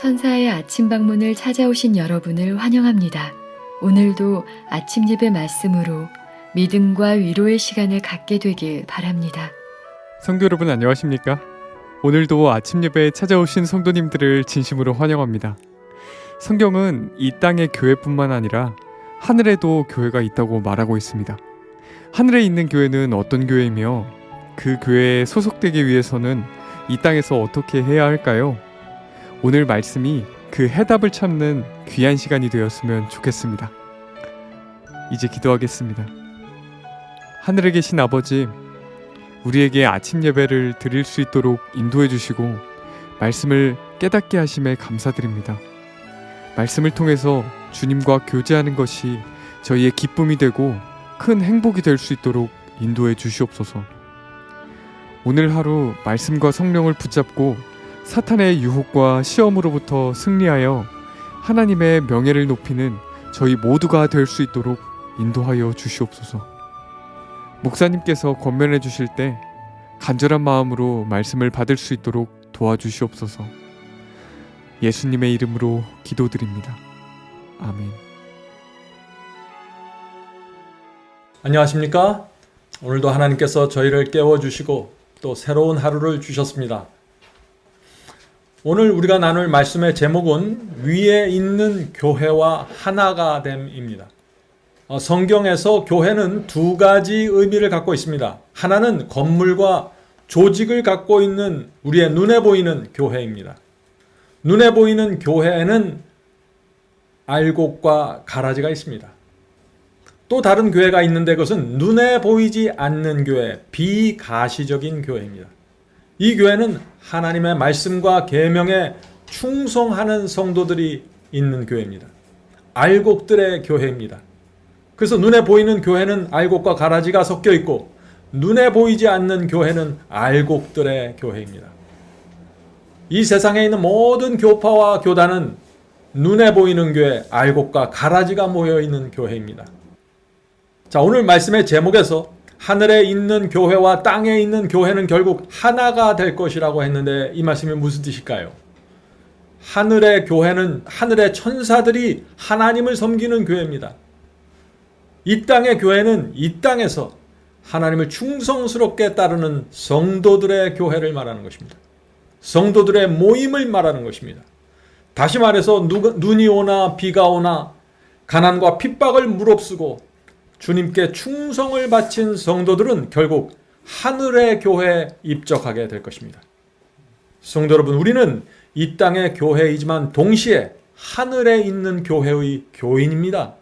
천사의 아침 방문을 찾아오신 여러분을 환영합니다. 오늘도 아침 예배 말씀으로 믿음과 위로의 시간을 갖게 되길 바랍니다. 성도 여러분 안녕하십니까? 오늘도 아침 예배에 찾아오신 성도님들을 진심으로 환영합니다. 성경은 이 땅의 교회뿐만 아니라 하늘에도 교회가 있다고 말하고 있습니다. 하늘에 있는 교회는 어떤 교회이며 그 교회에 소속되기 위해서는 이 땅에서 어떻게 해야 할까요? 오늘 말씀이 그 해답을 찾는 귀한 시간이 되었으면 좋겠습니다. 이제 기도하겠습니다. 하늘에 계신 아버지, 우리에게 아침 예배를 드릴 수 있도록 인도해 주시고 말씀을 깨닫게 하심에 감사드립니다. 말씀을 통해서 주님과 교제하는 것이 저희의 기쁨이 되고 큰 행복이 될 수 있도록 인도해 주시옵소서. 오늘 하루 말씀과 성령을 붙잡고 사탄의 유혹과 시험으로부터 승리하여 하나님의 명예를 높이는 저희 모두가 될 수 있도록 인도하여 주시옵소서. 목사님께서 권면해 주실 때 간절한 마음으로 말씀을 받을 수 있도록 도와주시옵소서. 예수님의 이름으로 기도드립니다. 아멘. 안녕하십니까? 오늘도 하나님께서 저희를 깨워주시고 또 새로운 하루를 주셨습니다. 오늘 우리가 나눌 말씀의 제목은 위에 있는 교회와 하나가 됨입니다. 성경에서 교회는 두 가지 의미를 갖고 있습니다. 하나는 건물과 조직을 갖고 있는 우리의 눈에 보이는 교회입니다. 눈에 보이는 교회에는 알곡과 가라지가 있습니다. 또 다른 교회가 있는데 그것은 눈에 보이지 않는 교회, 비가시적인 교회입니다. 이 교회는 하나님의 말씀과 계명에 충성하는 성도들이 있는 교회입니다. 알곡들의 교회입니다. 그래서 눈에 보이는 교회는 알곡과 가라지가 섞여 있고 눈에 보이지 않는 교회는 알곡들의 교회입니다. 이 세상에 있는 모든 교파와 교단은 눈에 보이는 교회, 알곡과 가라지가 모여 있는 교회입니다. 자, 오늘 말씀의 제목에서 하늘에 있는 교회와 땅에 있는 교회는 결국 하나가 될 것이라고 했는데 이 말씀이 무슨 뜻일까요? 하늘의 교회는 하늘의 천사들이 하나님을 섬기는 교회입니다. 이 땅의 교회는 이 땅에서 하나님을 충성스럽게 따르는 성도들의 교회를 말하는 것입니다. 성도들의 모임을 말하는 것입니다. 다시 말해서 눈이 오나 비가 오나 가난과 핍박을 무릅쓰고 주님께 충성을 바친 성도들은 결국 하늘의 교회에 입적하게 될 것입니다. 성도 여러분, 우리는 이 땅의 교회이지만 동시에 하늘에 있는 교회의 교인입니다.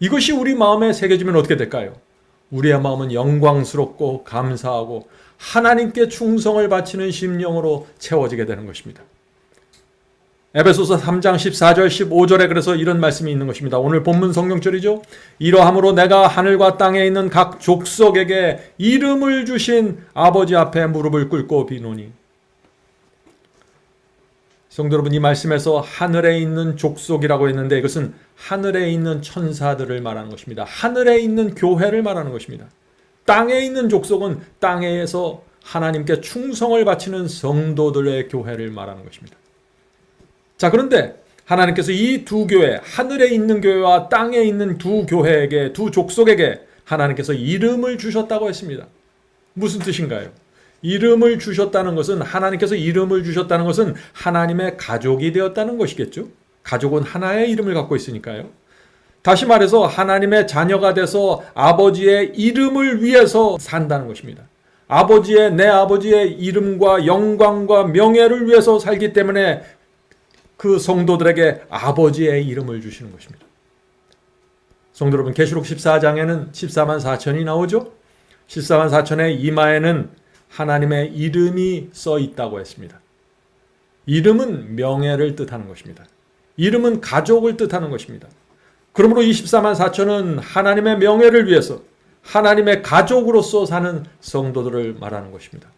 이것이 우리 마음에 새겨지면 어떻게 될까요? 우리의 마음은 영광스럽고 감사하고 하나님께 충성을 바치는 심령으로 채워지게 되는 것입니다. 에베소서 3장 14절 15절에 그래서 이런 말씀이 있는 것입니다. 오늘 본문 성경절이죠. 이러함으로 내가 하늘과 땅에 있는 각 족속에게 이름을 주신 아버지 앞에 무릎을 꿇고 비노니. 성도 여러분, 이 말씀에서 하늘에 있는 족속이라고 했는데 이것은 하늘에 있는 천사들을 말하는 것입니다. 하늘에 있는 교회를 말하는 것입니다. 땅에 있는 족속은 땅에서 하나님께 충성을 바치는 성도들의 교회를 말하는 것입니다. 자, 그런데 하나님께서 이 두 교회, 하늘에 있는 교회와 땅에 있는 두 교회에게, 두 족속에게 하나님께서 이름을 주셨다고 했습니다. 무슨 뜻인가요? 이름을 주셨다는 것은, 하나님께서 이름을 주셨다는 것은 하나님의 가족이 되었다는 것이겠죠? 가족은 하나의 이름을 갖고 있으니까요. 다시 말해서 하나님의 자녀가 돼서 아버지의 이름을 위해서 산다는 것입니다. 내 아버지의 이름과 영광과 명예를 위해서 살기 때문에 그 성도들에게 아버지의 이름을 주시는 것입니다. 성도 여러분, 계시록 14장에는 14만 4천이 나오죠? 14만 4천의 이마에는 하나님의 이름이 써 있다고 했습니다. 이름은 명예를 뜻하는 것입니다. 이름은 가족을 뜻하는 것입니다. 그러므로 이 14만 4천은 하나님의 명예를 위해서 하나님의 가족으로서 사는 성도들을 말하는 것입니다.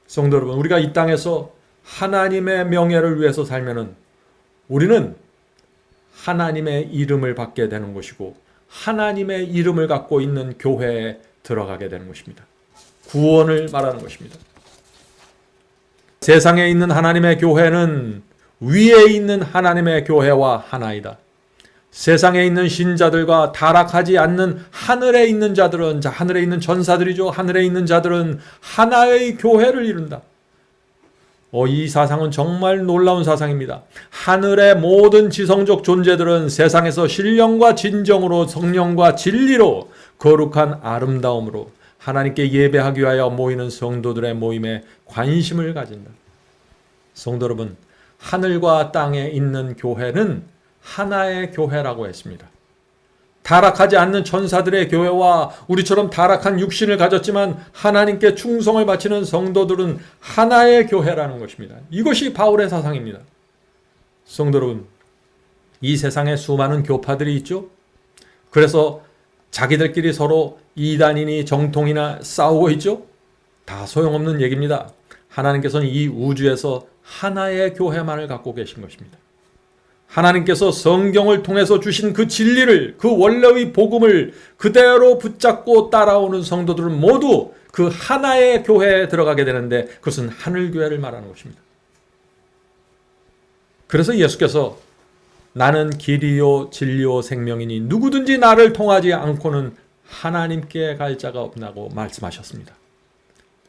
성도 여러분, 우리가 이 땅에서 하나님의 명예를 위해서 살면은 우리는 하나님의 이름을 받게 되는 것이고 하나님의 이름을 갖고 있는 교회에 들어가게 되는 것입니다. 구원을 말하는 것입니다. 세상에 있는 하나님의 교회는 위에 있는 하나님의 교회와 하나이다. 세상에 있는 신자들과 타락하지 않는 하늘에 있는 자들은, 하늘에 있는 전사들이죠. 하늘에 있는 자들은 하나의 교회를 이룬다. 이 사상은 정말 놀라운 사상입니다. 하늘의 모든 지성적 존재들은 세상에서 신령과 진정으로, 성령과 진리로, 거룩한 아름다움으로 하나님께 예배하기 위하여 모이는 성도들의 모임에 관심을 가진다. 성도 여러분, 하늘과 땅에 있는 교회는 하나의 교회라고 했습니다. 타락하지 않는 천사들의 교회와 우리처럼 타락한 육신을 가졌지만 하나님께 충성을 바치는 성도들은 하나의 교회라는 것입니다. 이것이 바울의 사상입니다. 성도 여러분, 이 세상에 수많은 교파들이 있죠. 그래서 자기들끼리 서로 이단이니 정통이나 싸우고 있죠. 다 소용없는 얘기입니다. 하나님께서는 이 우주에서 하나의 교회만을 갖고 계신 것입니다. 하나님께서 성경을 통해서 주신 그 진리를, 그 원래의 복음을 그대로 붙잡고 따라오는 성도들은 모두 그 하나의 교회에 들어가게 되는데 그것은 하늘교회를 말하는 것입니다. 그래서 예수께서 나는 길이요 진리요 생명이니 누구든지 나를 통하지 않고는 하나님께 갈 자가 없다고 말씀하셨습니다.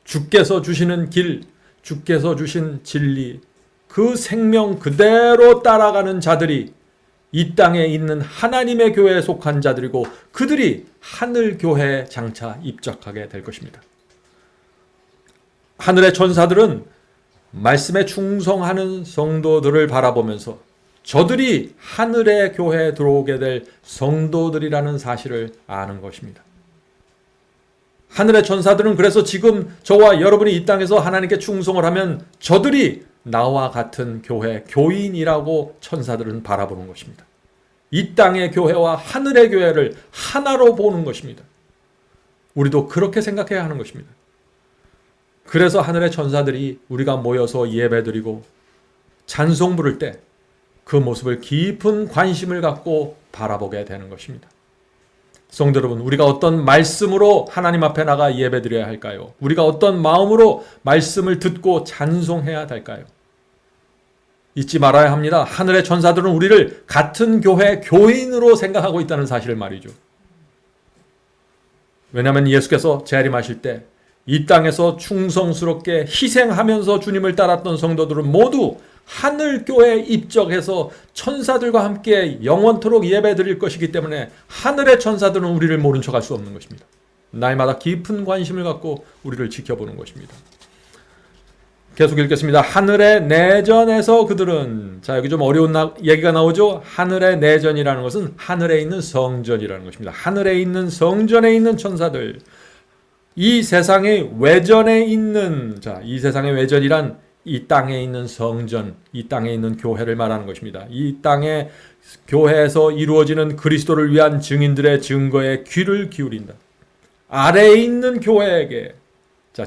주께서 주시는 길, 주께서 주신 진리, 그 생명 그대로 따라가는 자들이 이 땅에 있는 하나님의 교회에 속한 자들이고 그들이 하늘교회에 장차 입적하게 될 것입니다. 하늘의 천사들은 말씀에 충성하는 성도들을 바라보면서 저들이 하늘의 교회에 들어오게 될 성도들이라는 사실을 아는 것입니다. 하늘의 천사들은 그래서 지금 저와 여러분이 이 땅에서 하나님께 충성을 하면 저들이 나와 같은 교회, 교인이라고 천사들은 바라보는 것입니다. 이 땅의 교회와 하늘의 교회를 하나로 보는 것입니다. 우리도 그렇게 생각해야 하는 것입니다. 그래서 하늘의 천사들이 우리가 모여서 예배드리고 찬송 부를 때 그 모습을 깊은 관심을 갖고 바라보게 되는 것입니다. 성도 여러분, 우리가 어떤 말씀으로 하나님 앞에 나가 예배드려야 할까요? 우리가 어떤 마음으로 말씀을 듣고 찬송해야 될까요? 잊지 말아야 합니다. 하늘의 천사들은 우리를 같은 교회 교인으로 생각하고 있다는 사실을 말이죠. 왜냐하면 예수께서 재림하실 때 이 땅에서 충성스럽게 희생하면서 주님을 따랐던 성도들은 모두 하늘교회에 입적해서 천사들과 함께 영원토록 예배드릴 것이기 때문에 하늘의 천사들은 우리를 모른 척할 수 없는 것입니다. 날마다 깊은 관심을 갖고 우리를 지켜보는 것입니다. 계속 읽겠습니다. 하늘의 내전에서 그들은, 자 여기 좀 어려운 얘기가 나오죠. 하늘의 내전이라는 것은 하늘에 있는 성전이라는 것입니다. 하늘에 있는 성전에 있는 천사들, 이 세상의 외전에 있는, 이 세상의 외전이란 이 땅에 있는 성전, 이 땅에 있는 교회를 말하는 것입니다. 이 땅의 교회에서 이루어지는 그리스도를 위한 증인들의 증거에 귀를 기울인다. 아래에 있는 교회에게,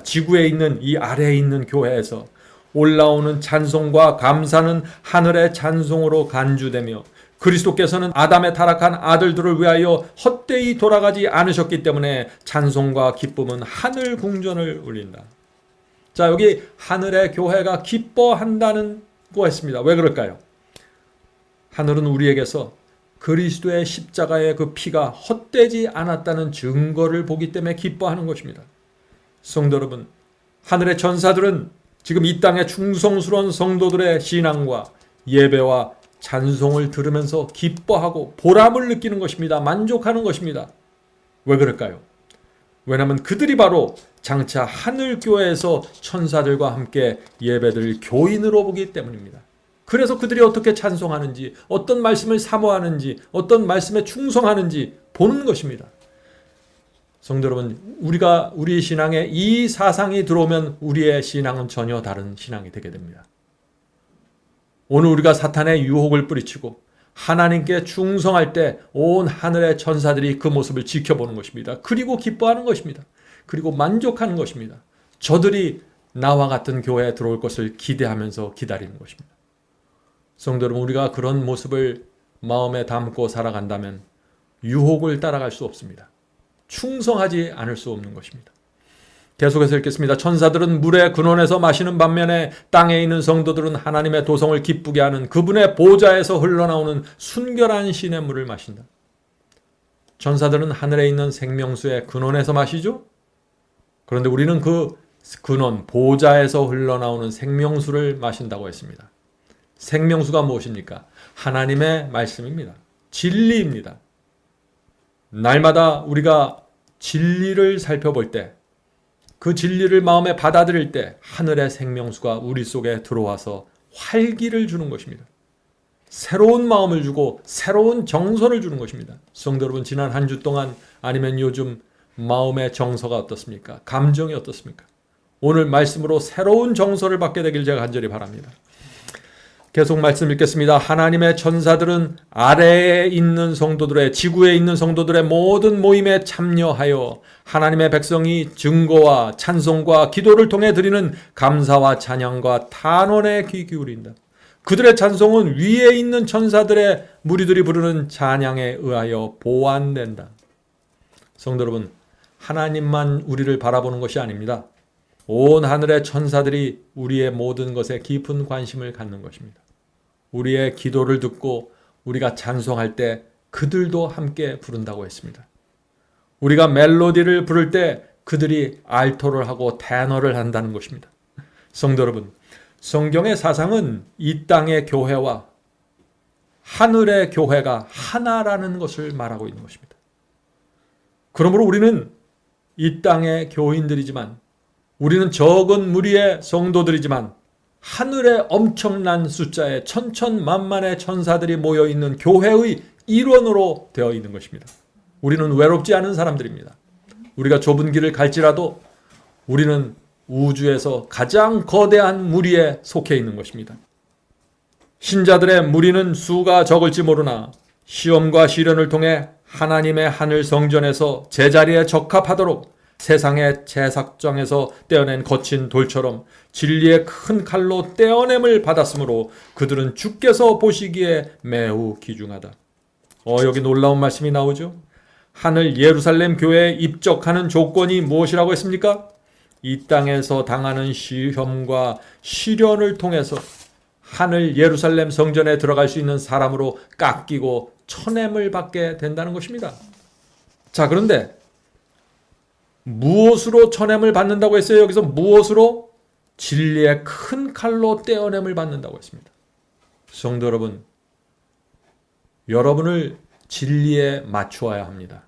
지구에 있는 이 아래에 있는 교회에서 올라오는 찬송과 감사는 하늘의 찬송으로 간주되며 그리스도께서는 아담의 타락한 아들들을 위하여 헛되이 돌아가지 않으셨기 때문에 찬송과 기쁨은 하늘 궁전을 울린다. 자, 여기 하늘의 교회가 기뻐한다는 거 했습니다. 왜 그럴까요? 하늘은 우리에게서 그리스도의 십자가의 그 피가 헛되지 않았다는 증거를 보기 때문에 기뻐하는 것입니다. 성도 여러분, 하늘의 천사들은 지금 이 땅의 충성스러운 성도들의 신앙과 예배와 찬송을 들으면서 기뻐하고 보람을 느끼는 것입니다. 만족하는 것입니다. 왜 그럴까요? 왜냐하면 그들이 바로 장차 하늘교회에서 천사들과 함께 예배드릴 교인으로 보기 때문입니다. 그래서 그들이 어떻게 찬송하는지, 어떤 말씀을 사모하는지, 어떤 말씀에 충성하는지 보는 것입니다. 성도 여러분, 우리 신앙에 이 사상이 들어오면 우리의 신앙은 전혀 다른 신앙이 되게 됩니다. 오늘 우리가 사탄의 유혹을 뿌리치고 하나님께 충성할 때 온 하늘의 천사들이 그 모습을 지켜보는 것입니다. 그리고 기뻐하는 것입니다. 그리고 만족하는 것입니다. 저들이 나와 같은 교회에 들어올 것을 기대하면서 기다리는 것입니다. 성도 여러분, 우리가 그런 모습을 마음에 담고 살아간다면 유혹을 따라갈 수 없습니다. 충성하지 않을 수 없는 것입니다. 계속해서 읽겠습니다. 천사들은 물의 근원에서 마시는 반면에 땅에 있는 성도들은 하나님의 도성을 기쁘게 하는 그분의 보좌에서 흘러나오는 순결한 신의 물을 마신다. 천사들은 하늘에 있는 생명수의 근원에서 마시죠. 그런데 우리는 그 근원, 보좌에서 흘러나오는 생명수를 마신다고 했습니다. 생명수가 무엇입니까? 하나님의 말씀입니다. 진리입니다. 날마다 우리가 진리를 살펴볼 때, 그 진리를 마음에 받아들일 때 하늘의 생명수가 우리 속에 들어와서 활기를 주는 것입니다. 새로운 마음을 주고 새로운 정서를 주는 것입니다. 성도 여러분, 지난 한 주 동안 아니면 요즘 마음의 정서가 어떻습니까? 감정이 어떻습니까? 오늘 말씀으로 새로운 정서를 받게 되길 제가 간절히 바랍니다. 계속 말씀 읽겠습니다. 하나님의 천사들은 아래에 있는 성도들의, 지구에 있는 성도들의 모든 모임에 참여하여 하나님의 백성이 증거와 찬송과 기도를 통해 드리는 감사와 찬양과 탄원에 귀 기울인다. 그들의 찬송은 위에 있는 천사들의 무리들이 부르는 찬양에 의하여 보완된다. 성도 여러분, 하나님만 우리를 바라보는 것이 아닙니다. 온 하늘의 천사들이 우리의 모든 것에 깊은 관심을 갖는 것입니다. 우리의 기도를 듣고 우리가 찬송할 때 그들도 함께 부른다고 했습니다. 우리가 멜로디를 부를 때 그들이 알토를 하고 테너를 한다는 것입니다. 성도 여러분, 성경의 사상은 이 땅의 교회와 하늘의 교회가 하나라는 것을 말하고 있는 것입니다. 그러므로 우리는 이 땅의 교인들이지만, 우리는 적은 무리의 성도들이지만 하늘의 엄청난 숫자의 천천만만의 천사들이 모여있는 교회의 일원으로 되어 있는 것입니다. 우리는 외롭지 않은 사람들입니다. 우리가 좁은 길을 갈지라도 우리는 우주에서 가장 거대한 무리에 속해 있는 것입니다. 신자들의 무리는 수가 적을지 모르나 시험과 시련을 통해 하나님의 하늘 성전에서 제자리에 적합하도록 세상의 제사장에서 떼어낸 거친 돌처럼 진리의 큰 칼로 떼어냄을 받았으므로 그들은 주께서 보시기에 매우 귀중하다. 여기 놀라운 말씀이 나오죠. 하늘 예루살렘 교회에 입적하는 조건이 무엇이라고 했습니까? 이 땅에서 당하는 시험과 시련을 통해서 하늘 예루살렘 성전에 들어갈 수 있는 사람으로 깎이고 쳐냄을 받게 된다는 것입니다. 자, 그런데 무엇으로 쳐냄을 받는다고 했어요? 여기서 무엇으로? 진리의 큰 칼로 떼어냄을 받는다고 했습니다. 성도 여러분, 여러분을 진리에 맞추어야 합니다.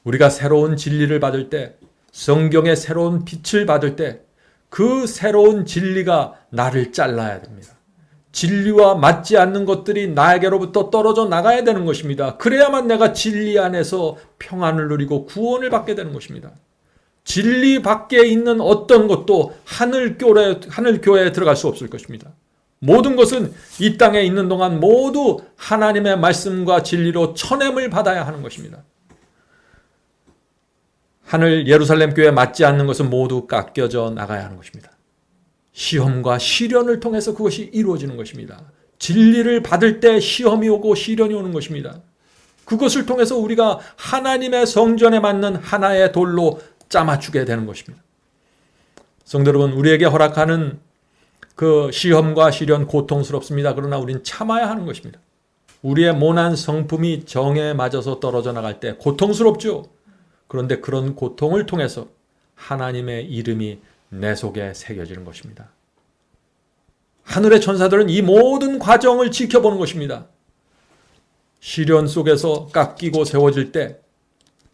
우리가 새로운 진리를 받을 때, 성경의 새로운 빛을 받을 때 그 새로운 진리가 나를 잘라야 됩니다. 진리와 맞지 않는 것들이 나에게로부터 떨어져 나가야 되는 것입니다. 그래야만 내가 진리 안에서 평안을 누리고 구원을 받게 되는 것입니다. 진리 밖에 있는 어떤 것도 하늘 교회에 들어갈 수 없을 것입니다. 모든 것은 이 땅에 있는 동안 모두 하나님의 말씀과 진리로 쳐냄을 받아야 하는 것입니다. 하늘 예루살렘 교회에 맞지 않는 것은 모두 깎여져 나가야 하는 것입니다. 시험과 시련을 통해서 그것이 이루어지는 것입니다. 진리를 받을 때 시험이 오고 시련이 오는 것입니다. 그것을 통해서 우리가 하나님의 성전에 맞는 하나의 돌로 짜맞추게 되는 것입니다. 성도 여러분, 우리에게 허락하는 그 시험과 시련 고통스럽습니다. 그러나 우리는 참아야 하는 것입니다. 우리의 모난 성품이 정에 맞아서 떨어져 나갈 때 고통스럽죠. 그런데 그런 고통을 통해서 하나님의 이름이 내 속에 새겨지는 것입니다. 하늘의 천사들은 이 모든 과정을 지켜보는 것입니다. 시련 속에서 깎이고 세워질 때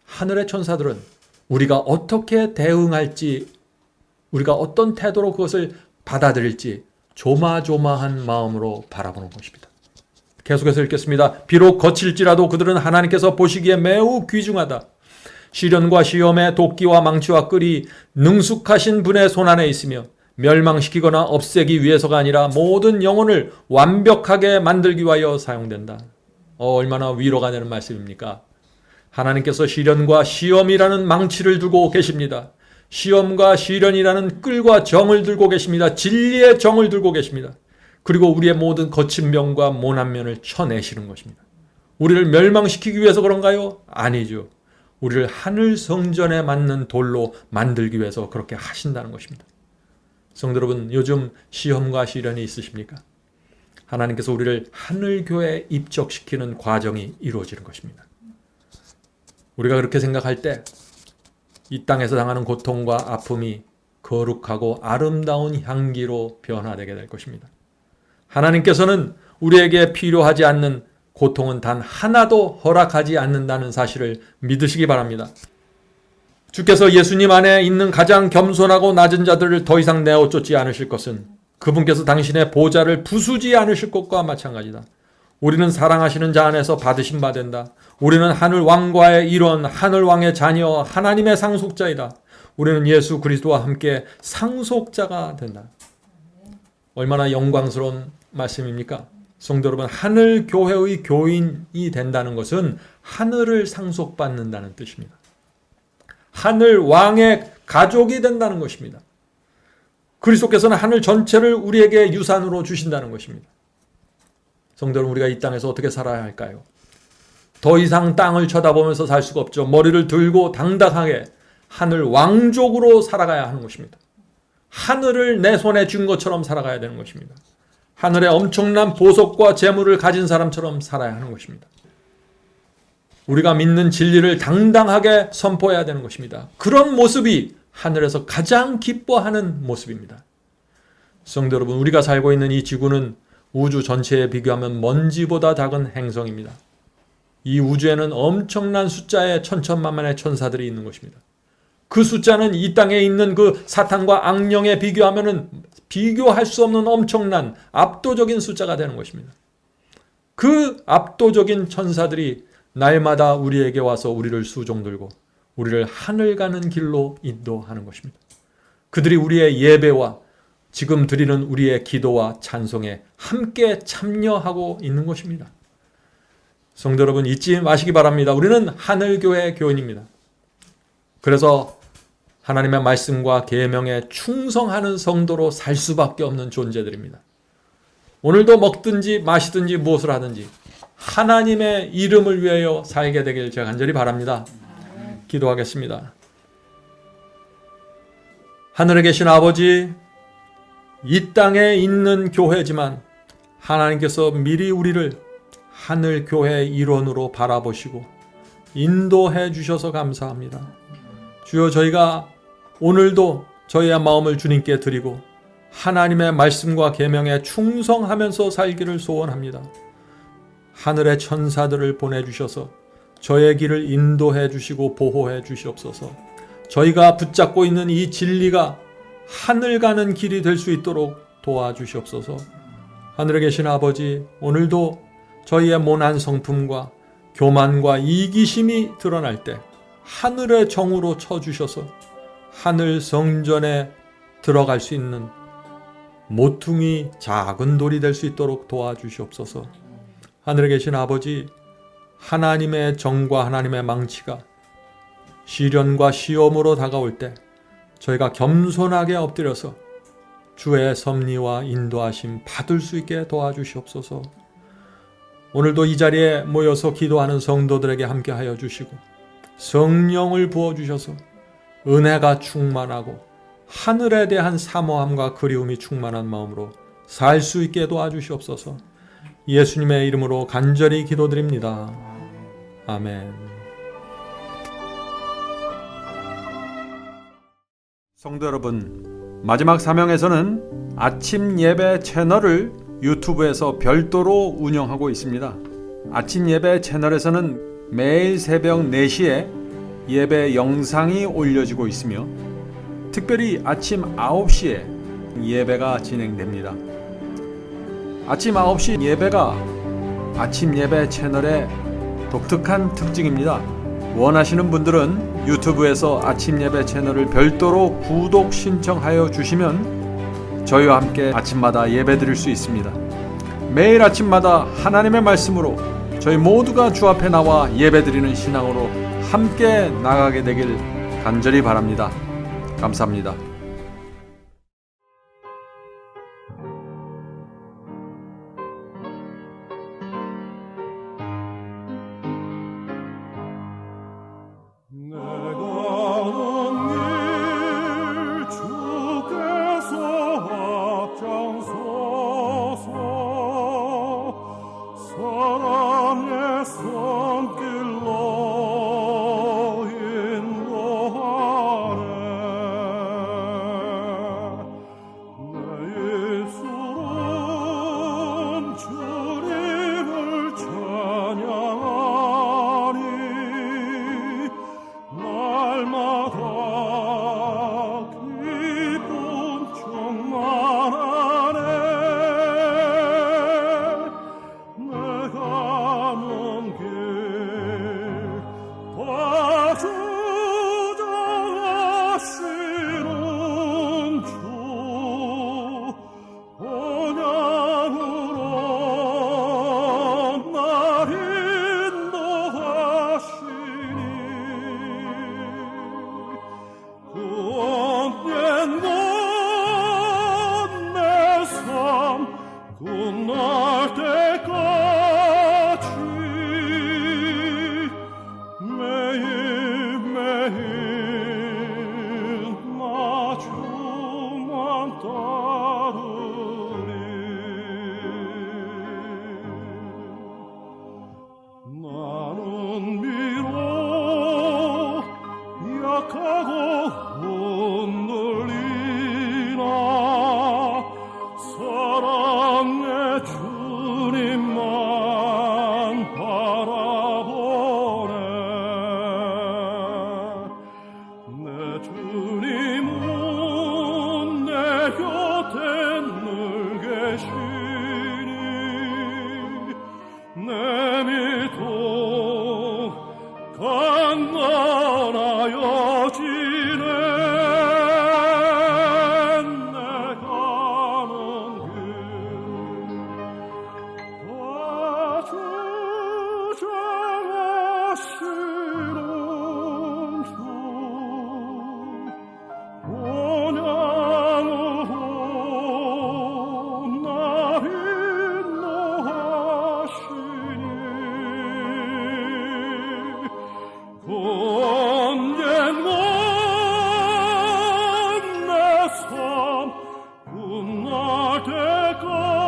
하늘의 천사들은 우리가 어떻게 대응할지, 우리가 어떤 태도로 그것을 받아들일지 조마조마한 마음으로 바라보는 것입니다. 계속해서 읽겠습니다. 비록 거칠지라도 그들은 하나님께서 보시기에 매우 귀중하다. 시련과 시험의 도끼와 망치와 끌이 능숙하신 분의 손안에 있으며 멸망시키거나 없애기 위해서가 아니라 모든 영혼을 완벽하게 만들기 위하여 사용된다. 얼마나 위로가 되는 말씀입니까? 하나님께서 시련과 시험이라는 망치를 두고 계십니다. 시험과 시련이라는 끌과 정을 들고 계십니다. 진리의 정을 들고 계십니다. 그리고 우리의 모든 거친 면과 모난 면을 쳐내시는 것입니다. 우리를 멸망시키기 위해서 그런가요? 아니죠. 우리를 하늘 성전에 맞는 돌로 만들기 위해서 그렇게 하신다는 것입니다. 성도 여러분, 요즘 시험과 시련이 있으십니까? 하나님께서 우리를 하늘교회에 입적시키는 과정이 이루어지는 것입니다. 우리가 그렇게 생각할 때 이 땅에서 당하는 고통과 아픔이 거룩하고 아름다운 향기로 변화되게 될 것입니다. 하나님께서는 우리에게 필요하지 않는 고통은 단 하나도 허락하지 않는다는 사실을 믿으시기 바랍니다. 주께서 예수님 안에 있는 가장 겸손하고 낮은 자들을 더 이상 내어 쫓지 않으실 것은 그분께서 당신의 보좌를 부수지 않으실 것과 마찬가지다. 우리는 사랑하시는 자 안에서 받으신 바 된다. 우리는 하늘 왕과의 일원, 하늘 왕의 자녀, 하나님의 상속자이다. 우리는 예수 그리스도와 함께 상속자가 된다. 얼마나 영광스러운 말씀입니까? 성도 여러분, 하늘 교회의 교인이 된다는 것은 하늘을 상속받는다는 뜻입니다. 하늘 왕의 가족이 된다는 것입니다. 그리스도께서는 하늘 전체를 우리에게 유산으로 주신다는 것입니다. 성도 여러분, 우리가 이 땅에서 어떻게 살아야 할까요? 더 이상 땅을 쳐다보면서 살 수가 없죠. 머리를 들고 당당하게 하늘 왕족으로 살아가야 하는 것입니다. 하늘을 내 손에 쥔 것처럼 살아가야 되는 것입니다. 하늘의 엄청난 보석과 재물을 가진 사람처럼 살아야 하는 것입니다. 우리가 믿는 진리를 당당하게 선포해야 되는 것입니다. 그런 모습이 하늘에서 가장 기뻐하는 모습입니다. 성도 여러분, 우리가 살고 있는 이 지구는 우주 전체에 비교하면 먼지보다 작은 행성입니다. 이 우주에는 엄청난 숫자의 천천만만의 천사들이 있는 것입니다. 그 숫자는 이 땅에 있는 그 사탄과 악령에 비교하면 비교할 수 없는 엄청난 압도적인 숫자가 되는 것입니다. 그 압도적인 천사들이 날마다 우리에게 와서 우리를 수종들고 우리를 하늘 가는 길로 인도하는 것입니다. 그들이 우리의 예배와 지금 드리는 우리의 기도와 찬송에 함께 참여하고 있는 것입니다. 성도 여러분, 잊지 마시기 바랍니다. 우리는 하늘교회 교인입니다. 그래서 하나님의 말씀과 계명에 충성하는 성도로 살 수밖에 없는 존재들입니다. 오늘도 먹든지 마시든지 무엇을 하든지 하나님의 이름을 위하여 살게 되길 제가 간절히 바랍니다. 기도하겠습니다. 하늘에 계신 아버지, 이 땅에 있는 교회지만 하나님께서 미리 우리를 하늘 교회의 일원으로 바라보시고 인도해 주셔서 감사합니다. 주여, 저희가 오늘도 저희의 마음을 주님께 드리고 하나님의 말씀과 계명에 충성하면서 살기를 소원합니다. 하늘의 천사들을 보내주셔서 저의 길을 인도해 주시고 보호해 주시옵소서. 저희가 붙잡고 있는 이 진리가 하늘 가는 길이 될 수 있도록 도와주시옵소서. 하늘에 계신 아버지, 오늘도 저희의 모난 성품과 교만과 이기심이 드러날 때 하늘의 정으로 쳐주셔서 하늘 성전에 들어갈 수 있는 모퉁이 작은 돌이 될 수 있도록 도와주시옵소서. 하늘에 계신 아버지, 하나님의 정과 하나님의 망치가 시련과 시험으로 다가올 때 저희가 겸손하게 엎드려서 주의 섭리와 인도하심 받을 수 있게 도와주시옵소서. 오늘도 이 자리에 모여서 기도하는 성도들에게 함께하여 주시고 성령을 부어주셔서 은혜가 충만하고 하늘에 대한 사모함과 그리움이 충만한 마음으로 살 수 있게 도와주시옵소서. 예수님의 이름으로 간절히 기도드립니다. 아멘. 성도 여러분, 마지막 사명에서는 아침 예배 채널을 유튜브에서 별도로 운영하고 있습니다. 아침 예배 채널에서는 매일 새벽 4시에 예배 영상이 올려지고 있으며 특별히 아침 9시에 예배가 진행됩니다. 아침 9시 예배가 아침 예배 채널의 독특한 특징입니다. 원하시는 분들은 유튜브에서 아침 예배 채널을 별도로 구독 신청하여 주시면 저희와 함께 아침마다 예배 드릴 수 있습니다. 매일 아침마다 하나님의 말씀으로 저희 모두가 주 앞에 나와 예배 드리는 신앙으로 함께 나가게 되길 간절히 바랍니다. 감사합니다. 사랑의 손길로 인도하네. 내 입술은 주님을 찬양하니 날마다 기쁨 충만하네. 내가 가는 길 봐주장하시는 주 언양으로 날 인도하시니 그 언젠가 내 삶 끝날 때까지 매일매일 나 주만 따르리. 나는 비록 약하고 흔들리나 사랑의 주님만 바라보네. 내 주님은 내 곁에 늘 계시니 내 믿음 강건하여지네. 내 가는 길 봐주장하시는 주 언양으로 날 인도하시니 그 언젠가 내 삶 끝날 때까지